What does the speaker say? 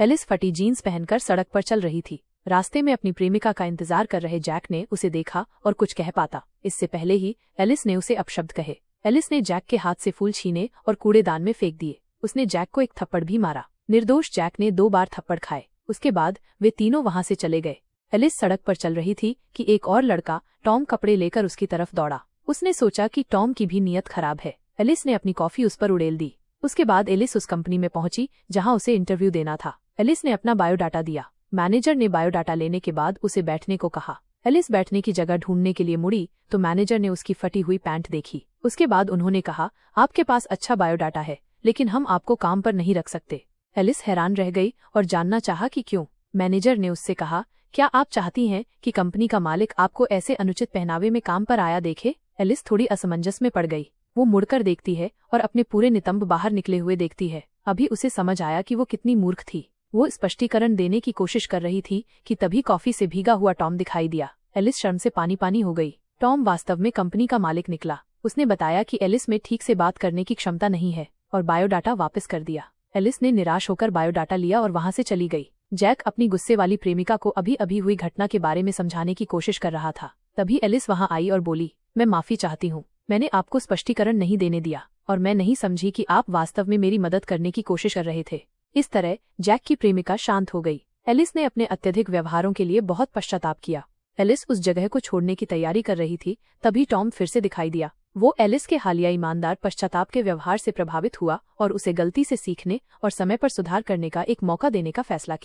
Alice फटी jeans पहनकर सड़क पर चल रही थी। रास्ते में अपनी प्रेमिका का इंतजार कर रहे जैक ने उसे देखा और कुछ कह पाता इससे पहले ही एलिस ने उसे अपशब्द कहे। एलिस ने जैक के हाथ से फूल छीने और कूड़ेदान में फेंक दिए। उसने जैक को एक थप्पड़ भी मारा। निर्दोष जैक ने 2 बार थप्पड़ खाए। उसके बाद वे तीनों वहां से चले गए। एलिस सड़क पर चल रही थी कि एक और लड़का टॉम कपड़े लेकर उसकी तरफ दौड़ा। उसने सोचा कि टॉम की भी नीयत खराब है। एलिस ने अपनी कॉफी उस पर उड़ेल दी। उसके बाद एलिस उस कंपनी में पहुंची जहां उसे इंटरव्यू देना था। एलिस ने अपना बायोडाटा दिया। मैनेजर ने बायोडाटा लेने के बाद उसे बैठने को कहा। एलिस बैठने की जगह ढूंढने के लिए मुड़ी तो मैनेजर ने उसकी फटी हुई पैंट देखी। उसके बाद उन्होंने कहा, आपके पास अच्छा बायोडाटा है लेकिन हम आपको काम पर नहीं रख सकते। एलिस हैरान रह गई और जानना चाहा कि क्यों। मैनेजर ने उससे कहा, क्या आप चाहती हैं कि कंपनी का मालिक आपको ऐसे अनुचित पहनावे में काम पर आया देखे? एलिस थोड़ी असमंजस में पड़ गई। वो मुड़कर देखती है और अपने पूरे नितंब बाहर निकले हुए देखती है। अभी उसे समझ आया कि वो कितनी मूर्ख थी। वो स्पष्टीकरण देने की कोशिश कर रही थी कि तभी कॉफी से भीगा हुआ टॉम दिखाई दिया। एलिस शर्म से पानी पानी हो गई। टॉम वास्तव में कंपनी का मालिक निकला। उसने बताया कि एलिस में ठीक से बात करने की क्षमता नहीं है और बायोडाटा वापस कर दिया। एलिस ने निराश होकर बायोडाटा लिया और वहां से चली गई। जैक अपनी गुस्से वाली प्रेमिका को अभी अभी हुई घटना के बारे में समझाने की कोशिश कर रहा था। तभी एलिस वहां आई और बोली, मैं माफी चाहती हूँ। मैंने आपको स्पष्टीकरण नहीं देने दिया और मैं नहीं समझी कि आप वास्तव में मेरी मदद करने की कोशिश कर रहे थे। इस तरह जैक की प्रेमिका शांत हो गई। एलिस ने अपने अत्यधिक व्यवहारों के लिए बहुत पश्चाताप किया। एलिस उस जगह को छोड़ने की तैयारी कर रही थी तभी टॉम फिर से दिखाई दिया। वो एलिस के हालिया ईमानदार पश्चाताप के व्यवहार से प्रभावित हुआ और उसे गलती से सीखने और समय पर सुधार करने का एक मौका देने का फैसला किया।